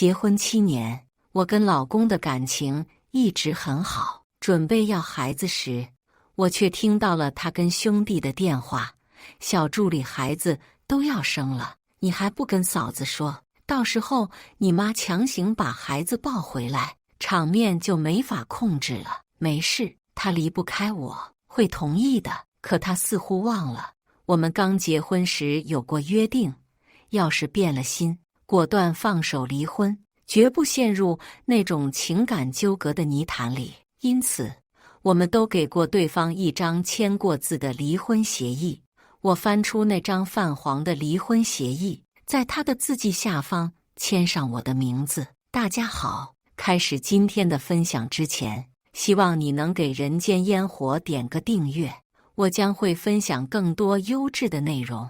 结婚7年，我跟老公的感情一直很好。准备要孩子时，我却听到了他跟兄弟的电话：小助理孩子都要生了，你还不跟嫂子说？到时候你妈强行把孩子抱回来，场面就没法控制了。没事，他离不开我，会同意的。可他似乎忘了，我们刚结婚时有过约定，要是变了心，果断放手离婚，绝不陷入那种情感纠葛的泥潭里。因此，我们都给过对方一张签过字的离婚协议。我翻出那张泛黄的离婚协议，在他的字迹下方签上我的名字。大家好，开始今天的分享之前，希望你能给人间烟火点个订阅，我将会分享更多优质的内容。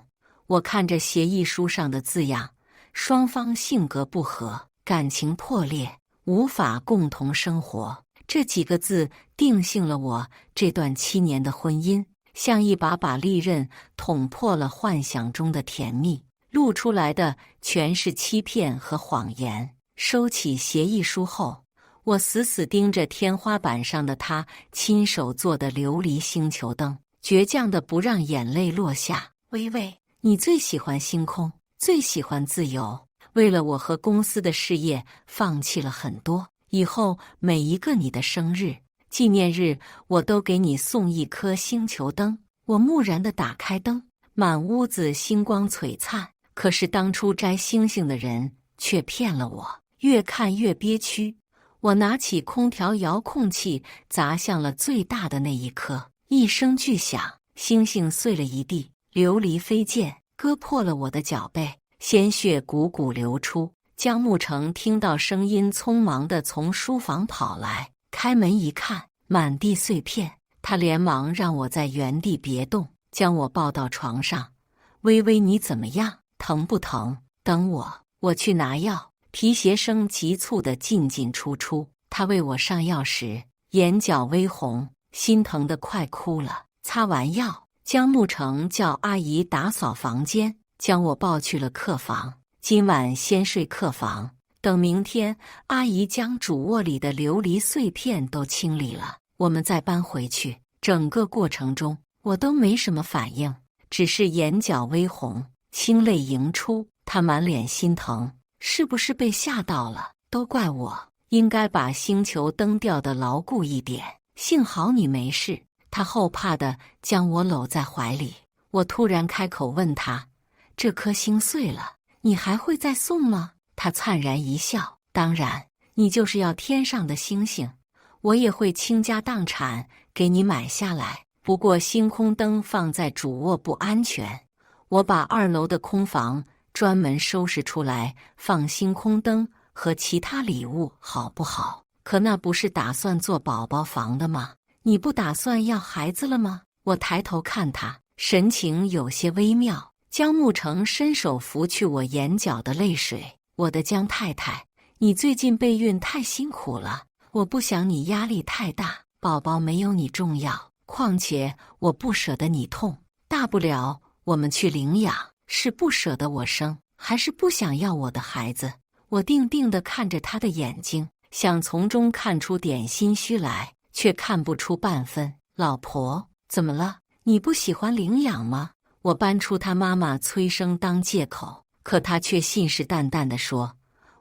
我看着协议书上的字样，双方性格不合，感情破裂，无法共同生活。这几个字定性了我这段7年的婚姻，像一把把利刃捅破了幻想中的甜蜜，露出来的全是欺骗和谎言。收起协议书后，我死死盯着天花板上的他亲手做的琉璃星球灯，倔强的不让眼泪落下。微微，你最喜欢星空，最喜欢自由，为了我和公司的事业放弃了很多。以后每一个你的生日、纪念日，我都给你送一颗星球灯。我木然地打开灯，满屋子星光璀璨。可是当初摘星星的人却骗了我，越看越憋屈。我拿起空调遥控器砸向了最大的那一颗，一声巨响，星星碎了一地，琉璃飞溅，割破了我的脚背，鲜血汩汩流出。江木成听到声音，匆忙地从书房跑来，开门一看，满地碎片。他连忙让我在原地别动，将我抱到床上。微微，你怎么样？疼不疼？等我去拿药。皮鞋声急促地进进出出。他为我上药时，眼角微红，心疼得快哭了。擦完药，江木成叫阿姨打扫房间，将我抱去了客房。今晚先睡客房，等明天阿姨将主卧里的琉璃碎片都清理了，我们再搬回去。整个过程中我都没什么反应，只是眼角微红，清泪盈出。她满脸心疼，是不是被吓到了？都怪我，应该把星球灯吊得牢固一点。幸好你没事。她后怕地将我搂在怀里。我突然开口问她，这颗星碎了，你还会再送吗？他灿然一笑，当然，你就是要天上的星星，我也会倾家荡产给你买下来。不过星空灯放在主卧不安全，我把2楼的空房专门收拾出来放星空灯和其他礼物，好不好？可那不是打算做宝宝房的吗？你不打算要孩子了吗？我抬头看他，神情有些微妙。江木成伸手拂去我眼角的泪水。我的江太太，你最近备孕太辛苦了，我不想你压力太大，宝宝没有你重要，况且我不舍得你痛，大不了我们去领养。是不舍得我生，还是不想要我的孩子？我定定地看着他的眼睛，想从中看出点心虚来，却看不出半分。老婆，怎么了？你不喜欢领养吗？我搬出他妈妈催生当借口，可他却信誓旦旦地说，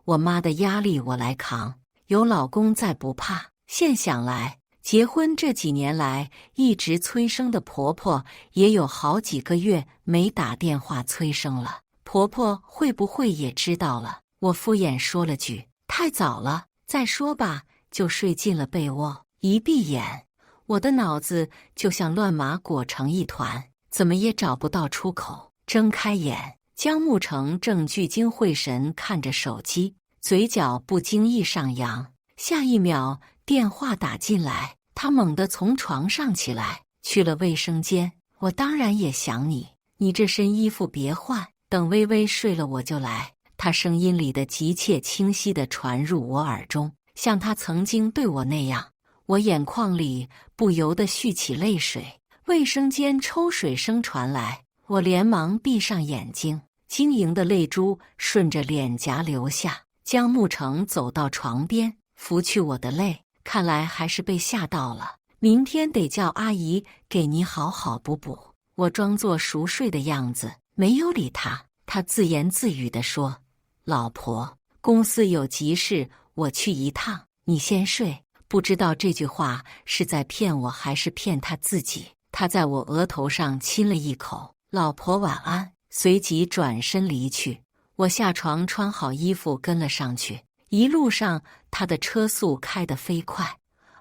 我妈的压力我来扛，有老公在不怕。现想来，结婚这几年来一直催生的婆婆也有好几个月没打电话催生了，婆婆会不会也知道了？我敷衍说了句，太早了，再说吧，就睡进了被窝。一闭眼，我的脑子就像乱麻裹成一团，怎么也找不到出口。睁开眼，江木成正聚精会神看着手机，嘴角不经意上扬。下一秒，电话打进来，他猛地从床上起来，去了卫生间。我当然也想你，你这身衣服别换，等微微睡了我就来。他声音里的急切清晰地传入我耳中，像他曾经对我那样。我眼眶里不由得蓄起泪水。卫生间抽水声传来，我连忙闭上眼睛，晶莹的泪珠顺着脸颊流下。江木成走到床边，拂去我的泪，看来还是被吓到了。明天得叫阿姨给你好好补补。我装作熟睡的样子，没有理他。他自言自语地说：“老婆，公司有急事，我去一趟，你先睡。”不知道这句话是在骗我还是骗他自己。他在我额头上亲了一口，老婆晚安，随即转身离去。我下床穿好衣服跟了上去。一路上他的车速开得飞快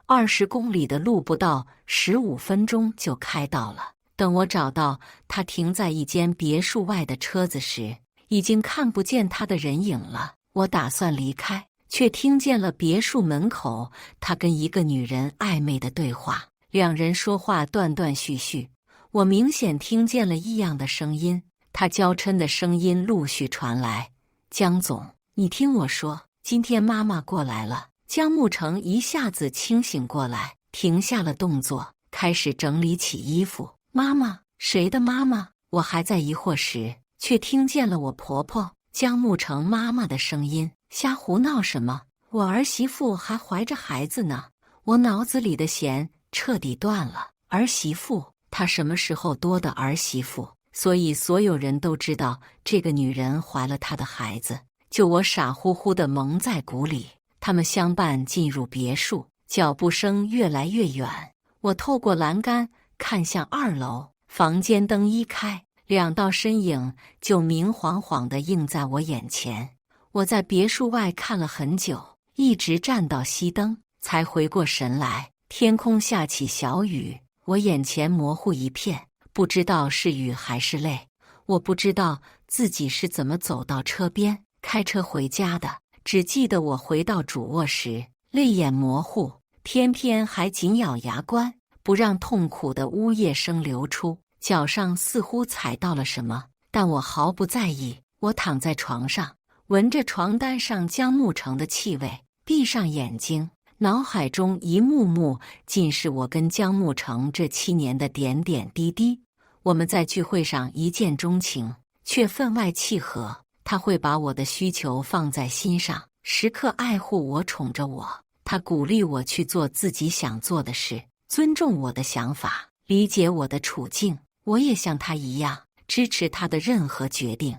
，20公里的路不到15分钟就开到了。等我找到他停在一间别墅外的车子时，已经看不见他的人影了。我打算离开，却听见了别墅门口他跟一个女人暧昧的对话，两人说话断断续续，我明显听见了异样的声音。他娇嗔的声音陆续传来：“江总，你听我说，今天妈妈过来了。”江木成一下子清醒过来，停下了动作，开始整理起衣服。妈妈？谁的妈妈？我还在疑惑时，却听见了我婆婆江木成妈妈的声音：“瞎胡闹什么？我儿媳妇还怀着孩子呢！”我脑子里的弦彻底断了。儿媳妇？她什么时候多的儿媳妇？所以所有人都知道这个女人怀了她的孩子，就我傻乎乎的蒙在鼓里。他们相伴进入别墅，脚步声越来越远。我透过栏杆看向2楼，房间灯一开，2道身影就明晃晃地映在我眼前。我在别墅外看了很久，一直站到熄灯才回过神来。天空下起小雨，我眼前模糊一片，不知道是雨还是泪。我不知道自己是怎么走到车边开车回家的，只记得我回到主卧时泪眼模糊，偏偏还紧咬牙关，不让痛苦的呜咽声流出。脚上似乎踩到了什么，但我毫不在意。我躺在床上，闻着床单上江木成的气味，闭上眼睛，脑海中一幕幕尽是我跟江木成这7年的点点滴滴。我们在聚会上一见钟情，却分外契合。他会把我的需求放在心上，时刻爱护我，宠着我。他鼓励我去做自己想做的事，尊重我的想法，理解我的处境。我也像他一样，支持他的任何决定。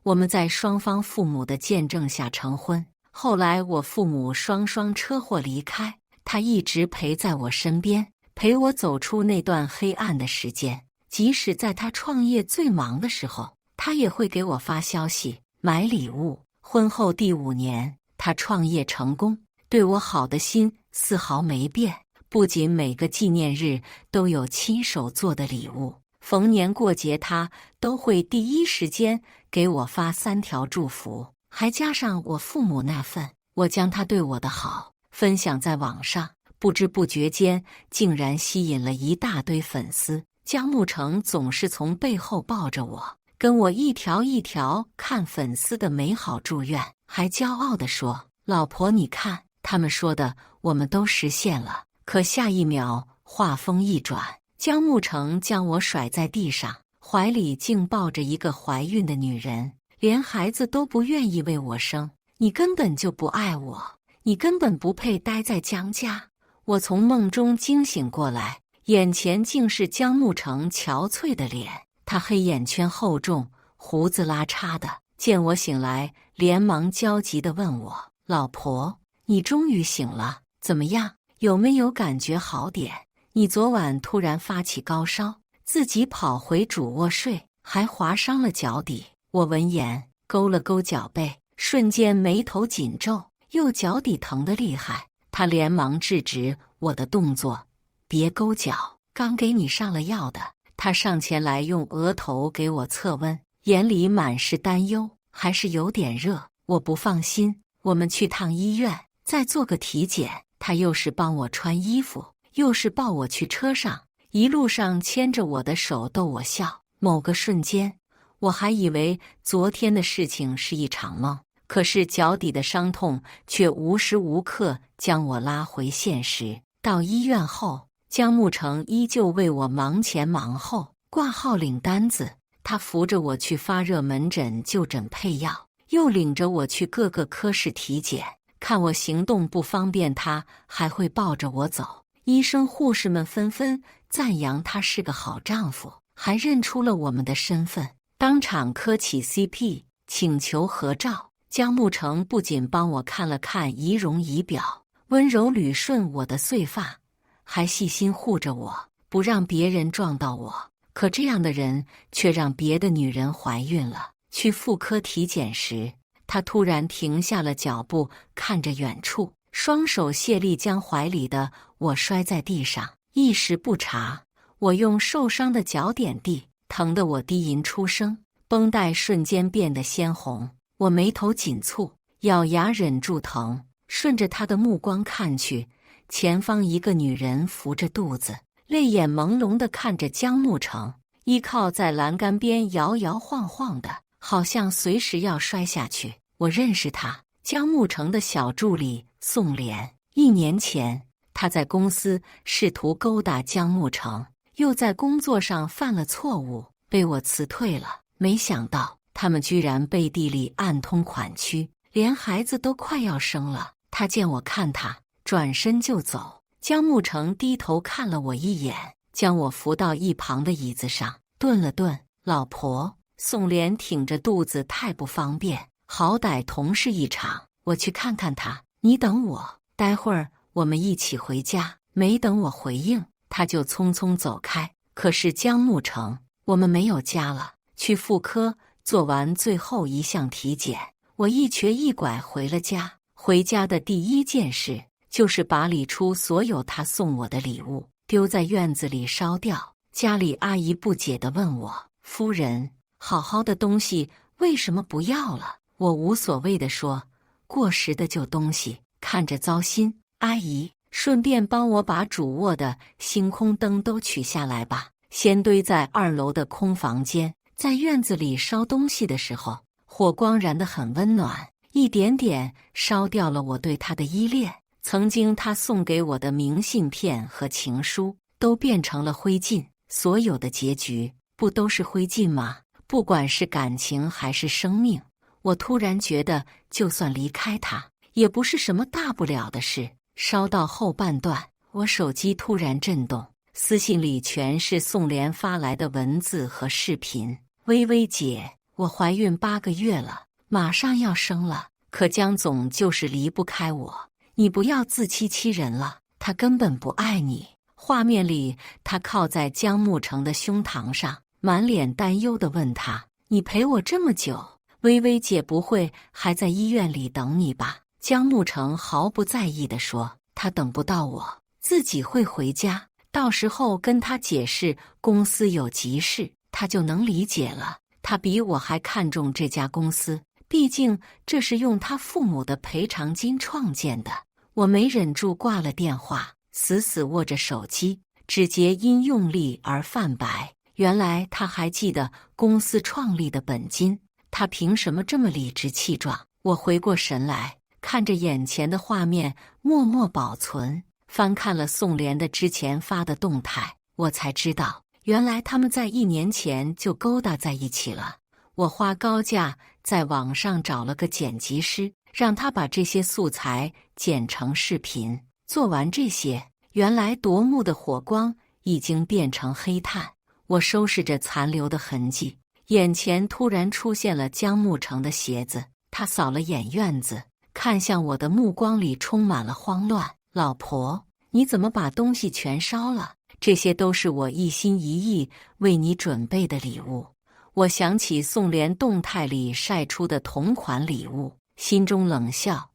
我们在双方父母的见证下成婚。后来我父母双车祸离开，他一直陪在我身边，陪我走出那段黑暗的时间。即使在他创业最忙的时候，他也会给我发消息，买礼物。婚后第5年，他创业成功，对我好的心丝毫没变。不仅每个纪念日都有亲手做的礼物，逢年过节他都会第一时间给我发3条祝福，还加上我父母那份。我将他对我的好分享在网上，不知不觉间竟然吸引了一大堆粉丝。江木成总是从背后抱着我，跟我一条一条看粉丝的美好祝愿，还骄傲地说：“老婆，你看，他们说的我们都实现了。”可下一秒话锋一转，江木成将我甩在地上，怀里竟抱着一个怀孕的女人，连孩子都不愿意为我生。你根本就不爱我，你根本不配待在江家。我从梦中惊醒过来，眼前竟是江木成憔悴的脸，他黑眼圈厚重，胡子拉碴的。见我醒来，连忙焦急地问我：“老婆，你终于醒了，怎么样？有没有感觉好点？你昨晚突然发起高烧，自己跑回主卧睡，还划伤了脚底。”我闻言勾了勾脚背，瞬间眉头紧皱，右脚底疼得厉害。他连忙制止我的动作：“别勾脚，刚给你上了药的。”他上前来用额头给我测温，眼里满是担忧：“还是有点热。”我不放心，我们去趟医院，再做个体检。他又是帮我穿衣服，又是抱我去车上，一路上牵着我的手逗我笑。某个瞬间，我还以为昨天的事情是一场梦，可是脚底的伤痛却无时无刻将我拉回现实。到医院后，江木成依旧为我忙前忙后，挂号领单子，他扶着我去发热门诊就诊配药，又领着我去各个科室体检，看我行动不方便，他还会抱着我走。医生护士们纷纷赞扬他是个好丈夫，还认出了我们的身份，当场磕起 CP， 请求合照。江木成不仅帮我看了看仪容仪表，温柔捋顺我的碎发，还细心护着我，不让别人撞到我。可这样的人却让别的女人怀孕了。去妇科体检时，他突然停下了脚步，看着远处，双手卸力将怀里的我摔在地上，一时不察。我用受伤的脚点地，疼得我低吟出声，绷带瞬间变得鲜红。我眉头紧蹙，咬牙忍住疼，顺着他的目光看去，前方一个女人扶着肚子，泪眼朦胧地看着江木成，依靠在栏杆边摇摇晃晃的，好像随时要摔下去。我认识他，江木成的小助理宋莲。1年前，他在公司试图勾搭江木成，又在工作上犯了错误，被我辞退了。没想到他们居然背地里暗通款曲，连孩子都快要生了。他见我看他，转身就走。江木成低头看了我一眼，将我扶到一旁的椅子上，顿了顿：“老婆。”宋莲挺着肚子太不方便，好歹同事一场，我去看看他，你等我，待会儿我们一起回家。没等我回应，他就匆匆走开。可是江木成，我们没有家了。去妇科做完最后一项体检，我一瘸一拐回了家。回家的第一件事就是把理出所有他送我的礼物丢在院子里烧掉。家里阿姨不解地问我：“夫人，好好的东西为什么不要了？”我无所谓地说：“过时的旧东西，看着糟心。阿姨，顺便帮我把主卧的星空灯都取下来吧，先堆在2楼的空房间。”在院子里烧东西的时候，火光燃得很温暖，一点点烧掉了我对他的依恋。曾经他送给我的明信片和情书都变成了灰烬。所有的结局不都是灰烬吗？不管是感情还是生命，我突然觉得就算离开他也不是什么大不了的事。烧到后半段，我手机突然震动，私信里全是宋莲发来的文字和视频。微微姐，我怀孕8个月了，马上要生了，可江总就是离不开我，你不要自欺欺人了，他根本不爱你。画面里，他靠在江木成的胸膛上，满脸担忧地问他：“你陪我这么久，微微姐不会还在医院里等你吧？”江木成毫不在意地说：“他等不到我，自己会回家，到时候跟他解释公司有急事，他就能理解了。他比我还看重这家公司，毕竟这是用他父母的赔偿金创建的。”我没忍住挂了电话，死死握着手机，指节因用力而泛白。原来他还记得公司创立的本金，他凭什么这么理直气壮？我回过神来，看着眼前的画面，默默保存，翻看了宋莲的之前发的动态，我才知道，原来他们在1年前就勾搭在一起了。我花高价在网上找了个剪辑师，让他把这些素材剪成视频。做完这些，原来夺目的火光已经变成黑炭。我收拾着残留的痕迹，眼前突然出现了江木成的鞋子。他扫了眼院子，看向我的目光里充满了慌乱。老婆，你怎么把东西全烧了？这些都是我一心一意为你准备的礼物。我想起宋莲动态里晒出的同款礼物，心中冷笑，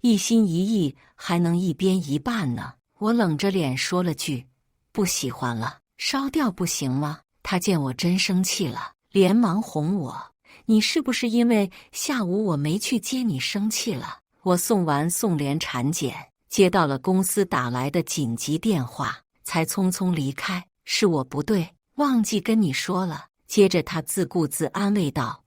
一心一意还能一边一半呢。我冷着脸说了句：“不喜欢了，烧掉不行吗？”他见我真生气了，连忙哄我：“你是不是因为下午我没去接你生气了？”我送完宋莲产检，接到了公司打来的紧急电话，才匆匆离开。是我不对，忘记跟你说了。接着他自顾自安慰道：“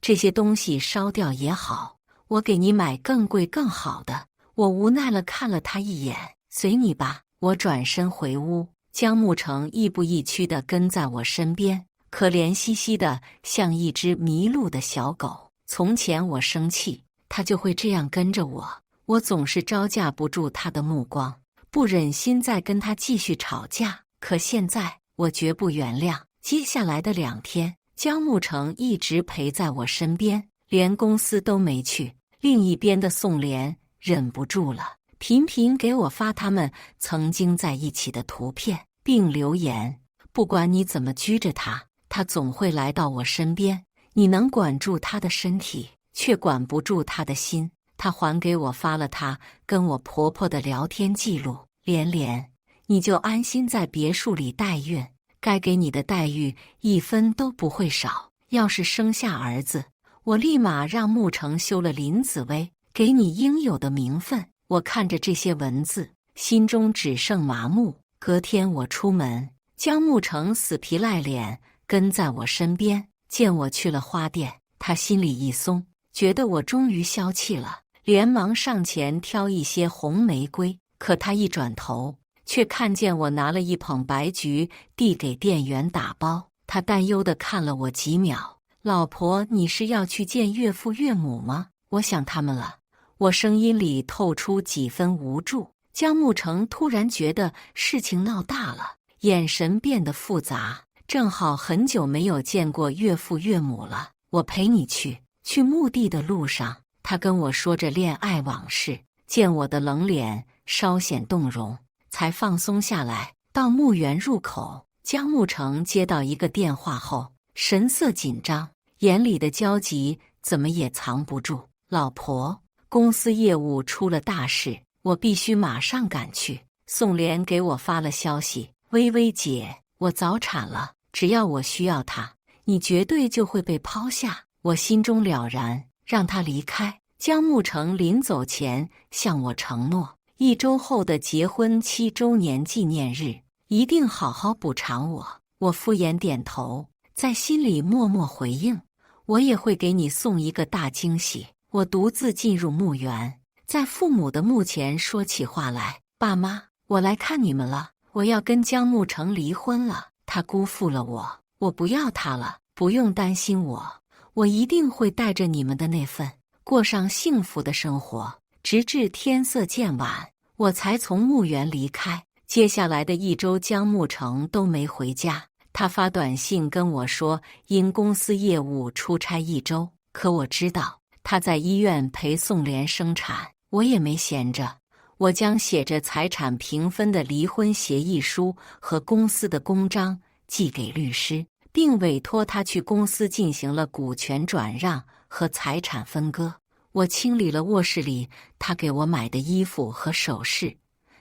这些东西烧掉也好，我给你买更贵更好的。”我无奈了看了他一眼：“随你吧。”我转身回屋，江木成亦步亦趋地跟在我身边，可怜兮兮的像一只迷路的小狗。从前我生气，他就会这样跟着我，我总是招架不住他的目光，不忍心再跟他继续吵架。可现在我绝不原谅。接下来的2天，姜慕成一直陪在我身边，连公司都没去。另一边的宋濂忍不住了，频频给我发他们曾经在一起的图片，并留言：不管你怎么拘着他，他总会来到我身边。你能管住他的身体，却管不住他的心。他还给我发了他跟我婆婆的聊天记录：连连，你就安心在别墅里待孕，该给你的待遇1分都不会少。要是生下儿子，我立马让慕成休了林子薇，给你应有的名分。我看着这些文字，心中只剩麻木。隔天我出门，姜慕成死皮赖脸跟在我身边，见我去了花店，他心里一松，觉得我终于消气了，连忙上前挑一些红玫瑰。可他一转头，却看见我拿了一捧白菊递给店员打包。他担忧地看了我几秒：老婆，你是要去见岳父岳母吗？我想他们了。我声音里透出几分无助。姜慕成突然觉得事情闹大了，眼神变得复杂。正好很久没有见过岳父岳母了，我陪你去。去墓地的路上，他跟我说着恋爱往事，见我的冷脸稍显动容，才放松下来。到墓园入口，姜慕成接到一个电话后，神色紧张，眼里的焦急怎么也藏不住。老婆，公司业务出了大事，我必须马上赶去。宋濂给我发了消息：薇薇姐，我早产了，只要我需要她，你绝对就会被抛下。我心中了然，让他离开。姜慕成临走前向我承诺，1周后的结婚7周年纪念日，一定好好补偿我。我敷衍点头，在心里默默回应：我也会给你送一个大惊喜。我独自进入墓园，在父母的墓前说起话来：爸妈，我来看你们了，我要跟姜慕成离婚了。他辜负了我，我不要他了，不用担心我一定会带着你们的那份，过上幸福的生活，直至天色渐晚，我才从墓园离开。接下来的1周，姜慕成都没回家。他发短信跟我说，因公司业务出差1周。可我知道他在医院陪宋濂生产，我也没闲着。我将写着财产平分的离婚协议书和公司的公章寄给律师，并委托他去公司进行了股权转让和财产分割。我清理了卧室里他给我买的衣服和首饰，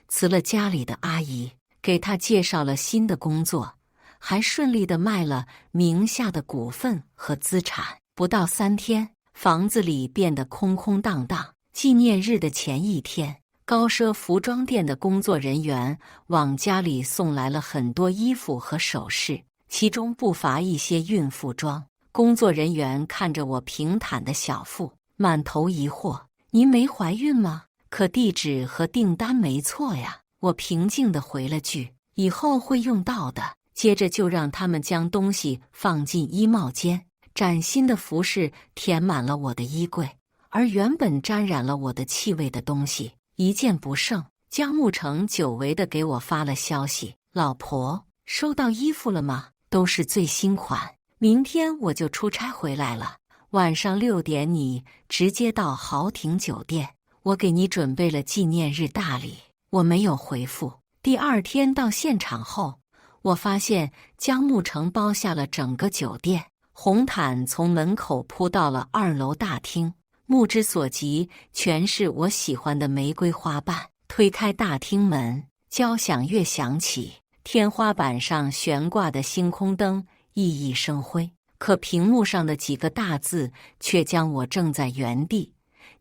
辞了家里的阿姨，给他介绍了新的工作，还顺利地卖了名下的股份和资产。不到3天，房子里变得空空荡荡。纪念日的前1天，高奢服装店的工作人员往家里送来了很多衣服和首饰，其中不乏一些孕妇装。工作人员看着我平坦的小腹，满头疑惑：您没怀孕吗？可地址和订单没错呀。我平静地回了句：以后会用到的。接着就让他们将东西放进衣帽间，崭新的服饰填满了我的衣柜，而原本沾染了我的气味的东西一件不剩。姜慕成久违地给我发了消息：老婆，收到衣服了吗？都是最新款，明天我就出差回来了，晚上6点你直接到豪庭酒店，我给你准备了纪念日大礼。我没有回复。第2天到现场后，我发现姜慕成包下了整个酒店，红毯从门口铺到了2楼大厅，目之所及全是我喜欢的玫瑰花瓣。推开大厅门，交响乐响起，天花板上悬挂的星空灯熠熠生辉，可屏幕上的几个大字却将我怔在原地：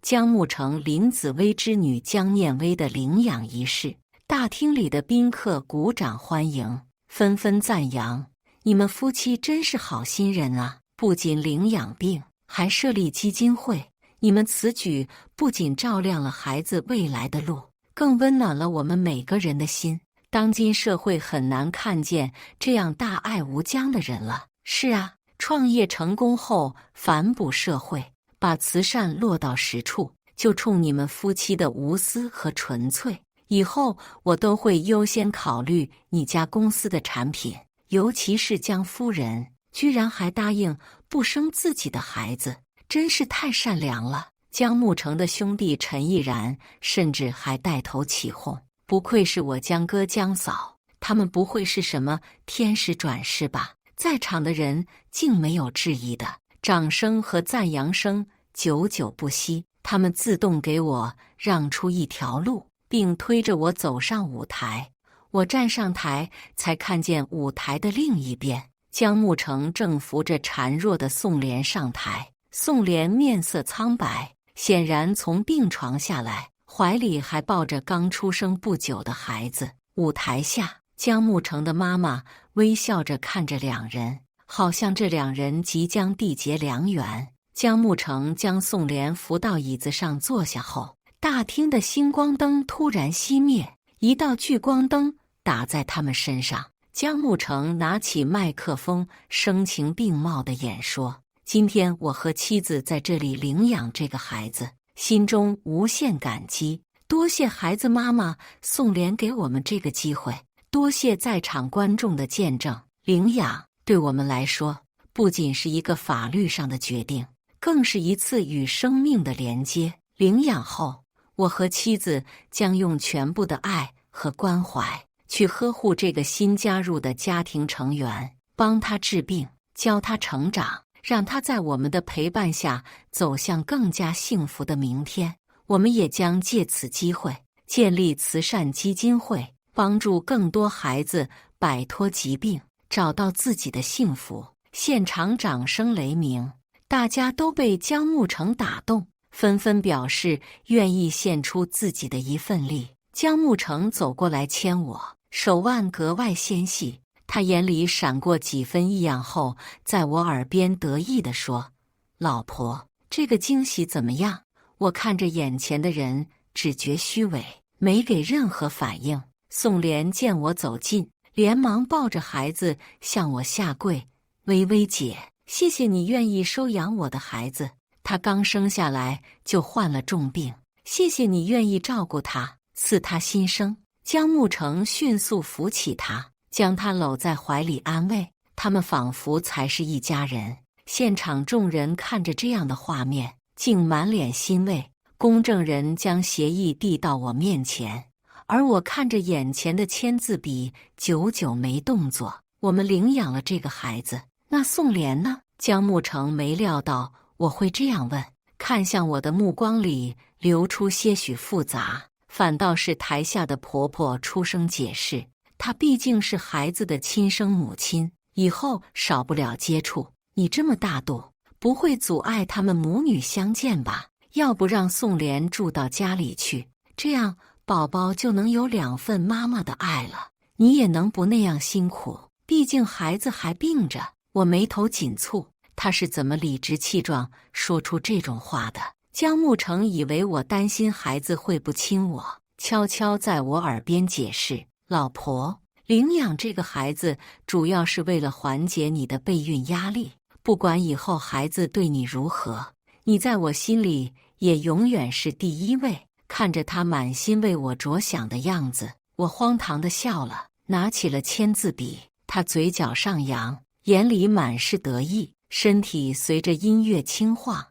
姜慕成林子薇之女姜念薇的领养仪式。大厅里的宾客鼓掌欢迎，纷纷赞扬：你们夫妻真是好心人啊，不仅领养病，还设立基金会。你们此举不仅照亮了孩子未来的路，更温暖了我们每个人的心。当今社会很难看见这样大爱无疆的人了。是啊，创业成功后反哺社会，把慈善落到实处，就冲你们夫妻的无私和纯粹。以后我都会优先考虑你家公司的产品，尤其是江夫人，居然还答应不生自己的孩子，真是太善良了。江慕成的兄弟陈毅然甚至还带头起哄，不愧是我江哥江嫂，他们不会是什么天使转世吧？在场的人竟没有质疑的，掌声和赞扬声久久不息。他们自动给我让出一条路，并推着我走上舞台。我站上台，才看见舞台的另一边，江慕成正扶着孱弱的宋莲上台。宋莲面色苍白，显然从病床下来，怀里还抱着刚出生不久的孩子。舞台下，江慕成的妈妈微笑着看着两人，好像这两人即将缔结良缘。江慕成将宋莲扶到椅子上坐下后，大厅的星光灯突然熄灭，一道聚光灯打在他们身上。江慕成拿起麦克风，声情并茂地演说：今天我和妻子在这里领养这个孩子，心中无限感激，多谢孩子妈妈宋莲给我们这个机会，多谢在场观众的见证。领养对我们来说，不仅是一个法律上的决定，更是一次与生命的连接。领养后，我和妻子将用全部的爱和关怀去呵护这个新加入的家庭成员，帮他治病，教他成长，让他在我们的陪伴下走向更加幸福的明天。我们也将借此机会建立慈善基金会，帮助更多孩子摆脱疾病，找到自己的幸福。现场掌声雷鸣，大家都被江慕成打动，纷纷表示愿意献出自己的一份力。江慕成走过来牵我，手腕格外纤细，他眼里闪过几分异样后，在我耳边得意地说：老婆，这个惊喜怎么样？我看着眼前的人，只觉虚伪，没给任何反应。宋莲见我走近，连忙抱着孩子向我下跪：微微姐，谢谢你愿意收养我的孩子，他刚生下来就患了重病，谢谢你愿意照顾他，赐他新生。江慕成迅速扶起他，将他搂在怀里安慰，他们仿佛才是一家人。现场众人看着这样的画面，竟满脸欣慰。公证人将协议递到我面前，而我看着眼前的签字笔，久久没动作。我们领养了这个孩子，那宋莲呢？江慕成没料到我会这样问，看向我的目光里流出些许复杂，反倒是台下的婆婆出声解释，她毕竟是孩子的亲生母亲，以后少不了接触。你这么大度，不会阻碍他们母女相见吧？要不让宋莲住到家里去，这样宝宝就能有2份妈妈的爱了，你也能不那样辛苦，毕竟孩子还病着。我眉头紧蹙，他是怎么理直气壮说出这种话的？江慕成以为我担心孩子会不亲我，悄悄在我耳边解释：老婆，领养这个孩子主要是为了缓解你的备孕压力，不管以后孩子对你如何，你在我心里也永远是第一位。看着他满心为我着想的样子，我荒唐地笑了，拿起了签字笔。他嘴角上扬，眼里满是得意，身体随着音乐轻晃。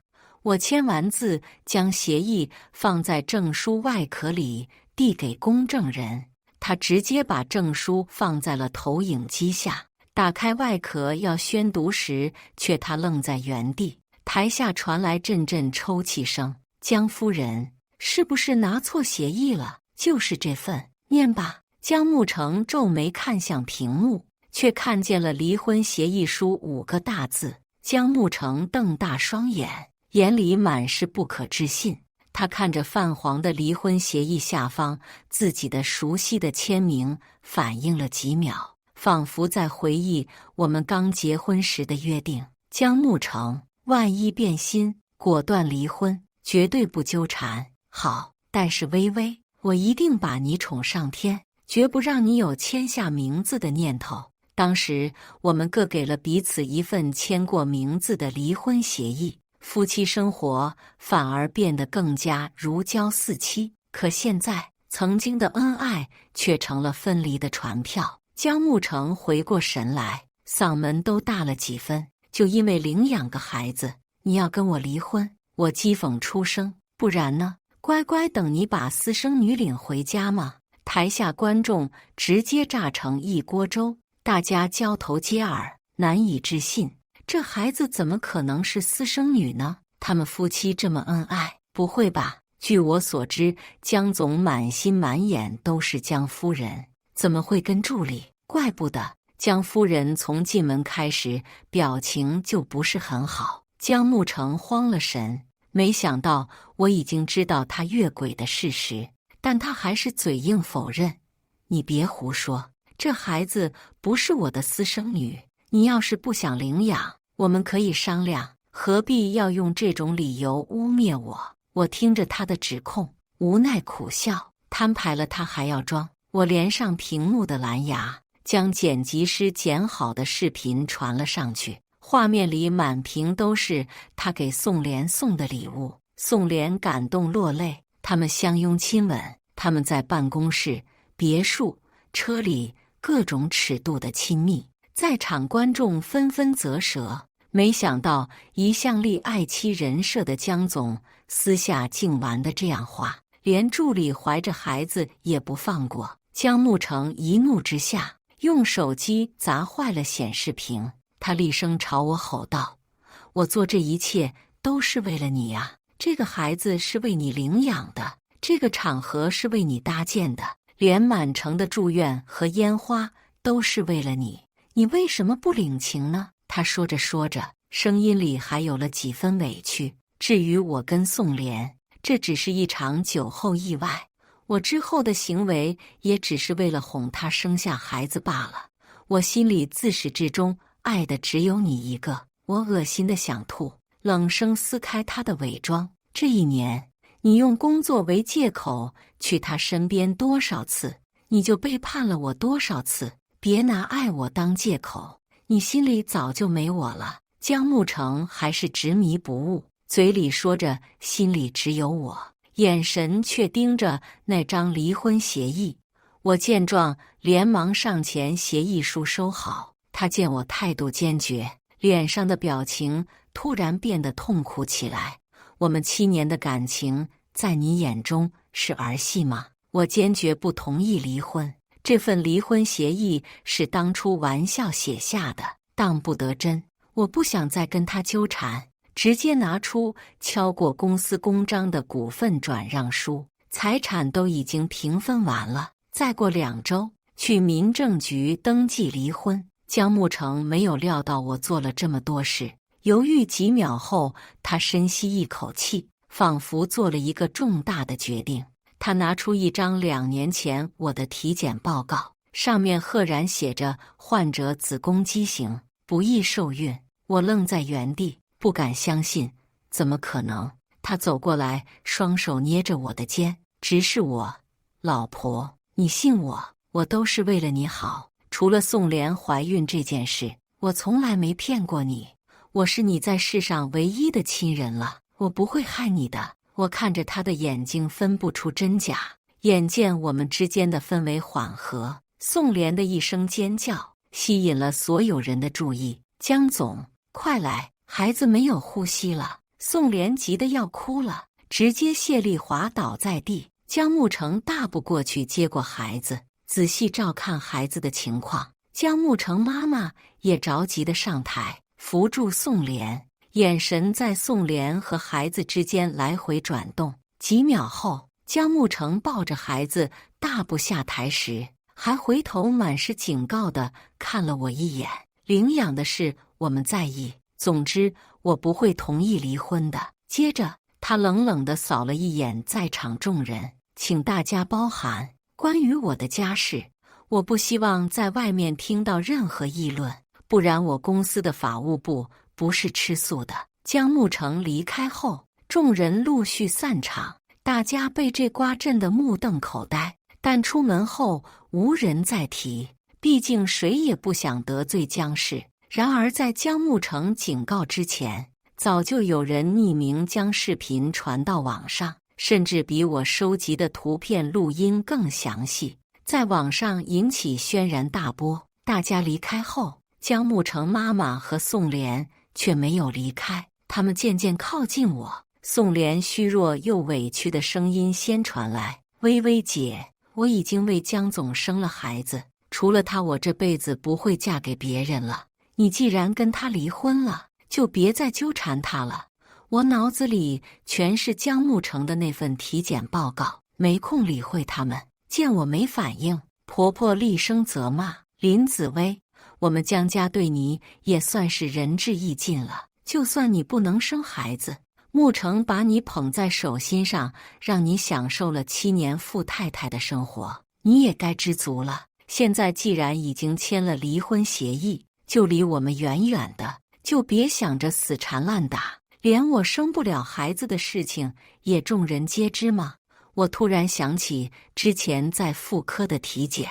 我签完字，将协议放在证书外壳里，递给公证人。他直接把证书放在了投影机下，打开外壳要宣读时，却他愣在原地。台下传来阵阵抽泣声。江夫人，是不是拿错协议了？就是这份，念吧。江慕成皱眉看向屏幕，却看见了离婚协议书5个大字。江慕成瞪大双眼，眼里满是不可置信。他看着泛黄的离婚协议下方自己的熟悉的签名，反应了几秒，仿佛在回忆我们刚结婚时的约定。江慕成，万一变心，果断离婚，绝对不纠缠。好，但是微微，我一定把你宠上天，绝不让你有签下名字的念头。当时我们各给了彼此一份签过名字的离婚协议，夫妻生活反而变得更加如胶似漆。可现在，曾经的恩爱却成了分离的船票。江木成回过神来，嗓门都大了几分。就因为领养个孩子，你要跟我离婚？我讥讽出声。不然呢？乖乖等你把私生女领回家吗？台下观众直接炸成一锅粥，大家交头接耳，难以置信。这孩子怎么可能是私生女呢？他们夫妻这么恩爱，不会吧？据我所知，江总满心满眼都是江夫人，怎么会跟助理？怪不得江夫人从进门开始表情就不是很好。江木成慌了神，没想到我已经知道他越轨的事实，但他还是嘴硬否认。你别胡说，这孩子不是我的私生女，你要是不想领养，我们可以商量，何必要用这种理由污蔑我？我听着他的指控，无奈苦笑，摊牌了他还要装。我连上屏幕的蓝牙，将剪辑师剪好的视频传了上去，画面里满屏都是他给宋濂送的礼物。宋濂感动落泪，他们相拥亲吻，他们在办公室、别墅、车里各种尺度的亲密，在场观众纷纷啧舌。没想到一向立爱妻人设的江总私下竟玩得这样花，连助理怀着孩子也不放过。江木成一怒之下用手机砸坏了显示屏，他厉声朝我吼道：我做这一切都是为了你啊，这个孩子是为你领养的，这个场合是为你搭建的，连满城的祝愿和烟花都是为了你，你为什么不领情呢？他说着说着，声音里还有了几分委屈。至于我跟宋濂，这只是一场酒后意外，我之后的行为也只是为了哄他生下孩子罢了。我心里自始至终爱的只有你一个。我恶心的想吐，冷声撕开他的伪装。这一年，你用工作为借口去他身边多少次，你就背叛了我多少次。别拿爱我当借口，你心里早就没我了。江木成还是执迷不悟，嘴里说着心里只有我，眼神却盯着那张离婚协议。我见状连忙上前协议书收好，他见我态度坚决，脸上的表情突然变得痛苦起来。我们7年的感情在你眼中是儿戏吗？我坚决不同意离婚，这份离婚协议是当初玩笑写下的，当不得真。我不想再跟他纠缠，直接拿出敲过公司公章的股份转让书，财产都已经平分完了，再过2周去民政局登记离婚。江木成没有料到我做了这么多事，犹豫几秒后，他深吸一口气，仿佛做了一个重大的决定。他拿出一张2年前我的体检报告，上面赫然写着患者子宫畸形，不易受孕。我愣在原地，不敢相信，怎么可能？他走过来，双手捏着我的肩，直视我：老婆，你信我，我都是为了你好。除了宋濂怀孕这件事，我从来没骗过你。我是你在世上唯一的亲人了，我不会害你的。我看着他的眼睛分不出真假，眼见我们之间的氛围缓和，宋濂的一声尖叫吸引了所有人的注意。江总，快来，孩子没有呼吸了。宋濂急得要哭了，直接泄力滑倒在地。江木成大步过去接过孩子，仔细照看孩子的情况。江木成妈妈也着急地上台扶住宋濂，眼神在宋濂和孩子之间来回转动。几秒后，江木成抱着孩子大步下台时，还回头满是警告地看了我一眼。领养的事我们在意，总之我不会同意离婚的。接着他冷冷地扫了一眼在场众人，请大家包涵，关于我的家事，我不希望在外面听到任何议论，不然我公司的法务部不是吃素的。江木成离开后，众人陆续散场，大家被这瓜震得目瞪口呆，但出门后无人再提，毕竟谁也不想得罪江氏。然而在江木成警告之前，早就有人匿名将视频传到网上，甚至比我收集的图片录音更详细，在网上引起轩然大波。大家离开后，江木成妈妈和宋莲却没有离开，他们渐渐靠近我。宋莲虚弱又委屈的声音先传来：“微微姐，我已经为江总生了孩子，除了他，我这辈子不会嫁给别人了。你既然跟他离婚了，就别再纠缠他了。”我脑子里全是江木成的那份体检报告，没空理会他们。见我没反应，婆婆厉声责骂：“林紫薇，我们江家对你也算是仁至义尽了，就算你不能生孩子，木成把你捧在手心上，让你享受了7年富太太的生活，你也该知足了。现在既然已经签了离婚协议，就离我们远远的，就别想着死缠烂打。连我生不了孩子的事情也众人皆知吗？”我突然想起之前在妇科的体检，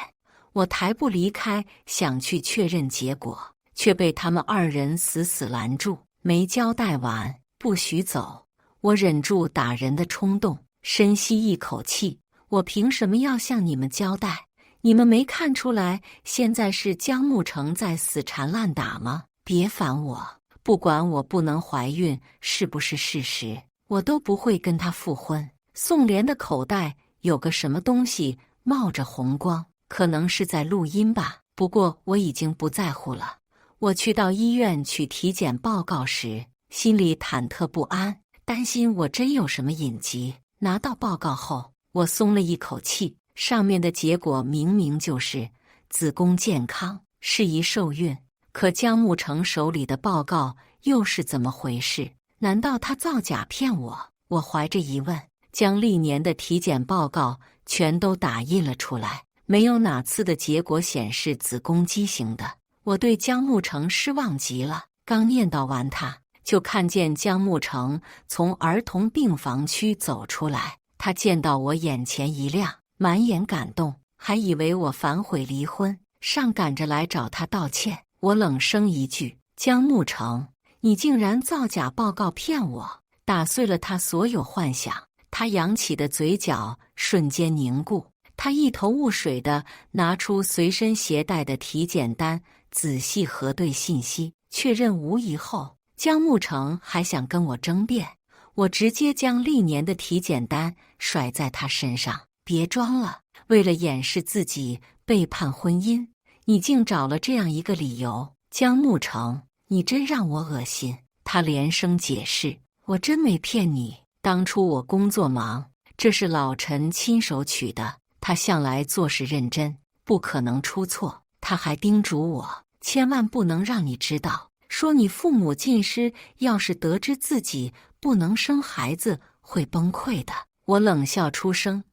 我抬步离开，想去确认结果，却被他们2人死死拦住，没交代完，不许走。我忍住打人的冲动，深吸一口气，我凭什么要向你们交代？你们没看出来现在是江木成在死缠烂打吗？别烦我，不管我不能怀孕是不是事实，我都不会跟他复婚。宋莲的口袋有个什么东西冒着红光，可能是在录音吧，不过我已经不在乎了。我去到医院取体检报告时，心里忐忑不安，担心我真有什么隐疾。拿到报告后，我松了一口气，上面的结果明明就是子宫健康，适宜受孕。可江木成手里的报告又是怎么回事？难道他造假骗我？我怀着疑问，将历年的体检报告全都打印了出来，没有哪次的结果显示子宫畸形的。我对江木成失望极了，刚念叨完他，就看见江木成从儿童病房区走出来。他见到我眼前一亮，满眼感动，还以为我反悔离婚，上赶着来找他道歉。我冷声一句：“江木成，你竟然造假报告骗我！”打碎了他所有幻想。他扬起的嘴角瞬间凝固，他一头雾水地拿出随身携带的体检单，仔细核对信息，确认无疑后，江木成还想跟我争辩，我直接将历年的体检单甩在他身上：“别装了，为了掩饰自己背叛婚姻，你竟找了这样一个理由。江木成，你真让我恶心。”他连声解释：“我真没骗你，当初我工作忙，这是老陈亲手取的，他向来做事认真，不可能出错。”他还叮嘱我，千万不能让你知道，说你父母尽失，要是得知自己不能生孩子，会崩溃的。我冷笑出声：“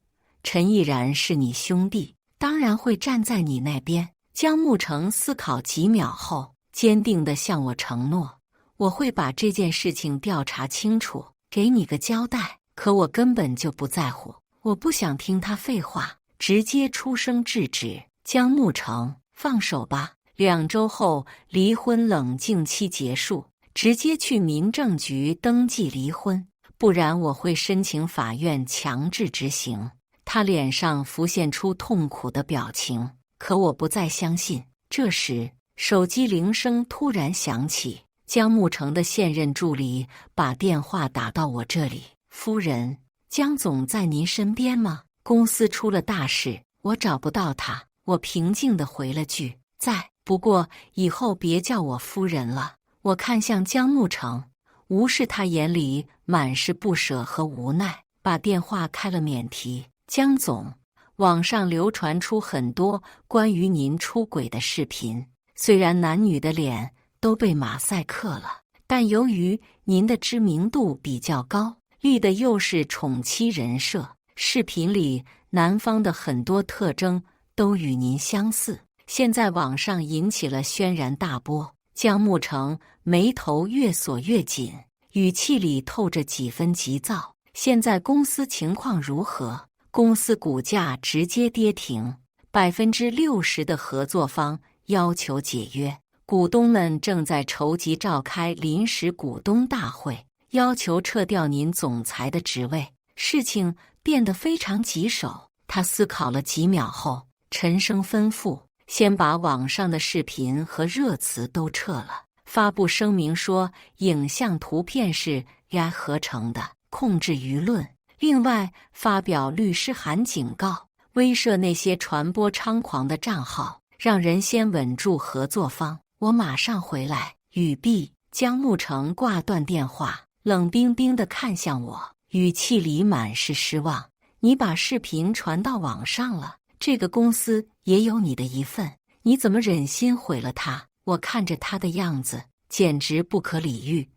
陈毅然是你兄弟，当然会站在你那边。”江木成思考几秒后，坚定地向我承诺：“我会把这件事情调查清楚，给你个交代。”可我根本就不在乎，我不想听他废话，直接出声制止：“江木成，放手吧。2周后离婚冷静期结束，直接去民政局登记离婚，不然我会申请法院强制执行。”他脸上浮现出痛苦的表情，可我不再相信。这时，手机铃声突然响起，江木成的现任助理把电话打到我这里：“夫人，江总在您身边吗？公司出了大事，我找不到他。”我平静地回了句：“在，不过以后别叫我夫人了。”我看向江木成，无视他眼里满是不舍和无奈，把电话开了免提：“江总，网上流传出很多关于您出轨的视频，虽然男女的脸都被马赛克了，但由于您的知名度比较高，立的又是宠妻人设，视频里男方的很多特征都与您相似，现在网上引起了轩然大波。”江木成眉头越锁越紧，语气里透着几分急躁：“现在公司情况如何？”公司股价直接跌停，60%的合作方要求解约，股东们正在筹集召开临时股东大会，要求撤掉您总裁的职位。事情变得非常棘手。他思考了几秒后，沉声吩咐：先把网上的视频和热词都撤了。发布声明说，影像图片是 AI 合成的，控制舆论。另外，发表律师函警告，威慑那些传播猖狂的账号，让人先稳住合作方。我马上回来。语毕，江木成挂断电话，冷冰冰地看向我，语气里满是失望。你把视频传到网上了，这个公司也有你的一份，你怎么忍心毁了它？我看着他的样子，简直不可理喻。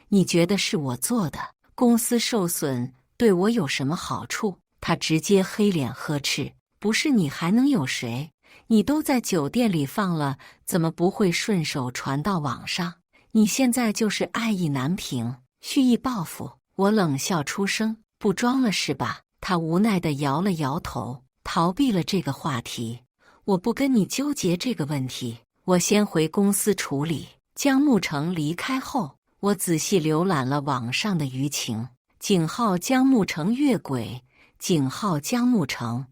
你觉得是我做的？公司受损对我有什么好处？他直接黑脸呵斥：不是你还能有谁？你都在酒店里放了，怎么不会顺手传到网上？你现在就是爱意难平，蓄意报复。我冷笑出声：不装了是吧？他无奈地摇了摇头，逃避了这个话题。我不跟你纠结这个问题，我先回公司处理。江木成离开后，我仔细浏览了网上的舆情：井号江木成越轨，井号江木成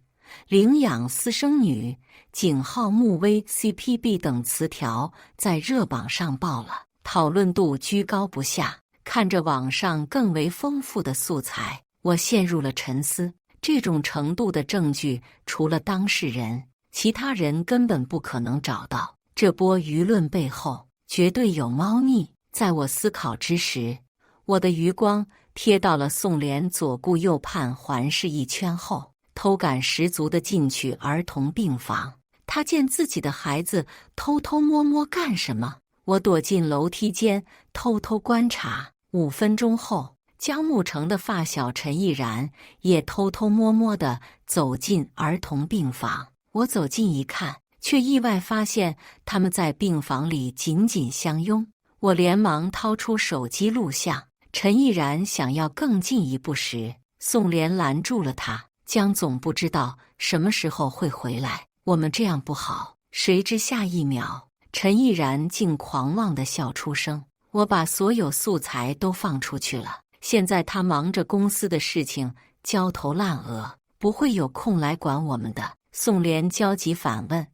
领养私生女，井号穆威 CPB 等词条在热榜上爆了，讨论度居高不下。看着网上更为丰富的素材，我陷入了沉思。这种程度的证据，除了当事人，其他人根本不可能找到。这波舆论背后绝对有猫腻。在我思考之时，我的余光贴到了宋濂左顾右盼环视一圈后，偷感十足地进去儿童病房。他见自己的孩子偷偷摸摸干什么？我躲进楼梯间偷偷观察。5分钟后，江木成的发小陈毅然也偷偷摸摸地走进儿童病房。我走近一看，却意外发现他们在病房里紧紧相拥。我连忙掏出手机录像。陈毅然想要更进一步时，宋濂拦住了他：江总不知道什么时候会回来，我们这样不好。谁知下一秒，陈毅然竟狂妄地笑出声：我把所有素材都放出去了，现在他忙着公司的事情，焦头烂额，不会有空来管我们的。宋濂焦急反问：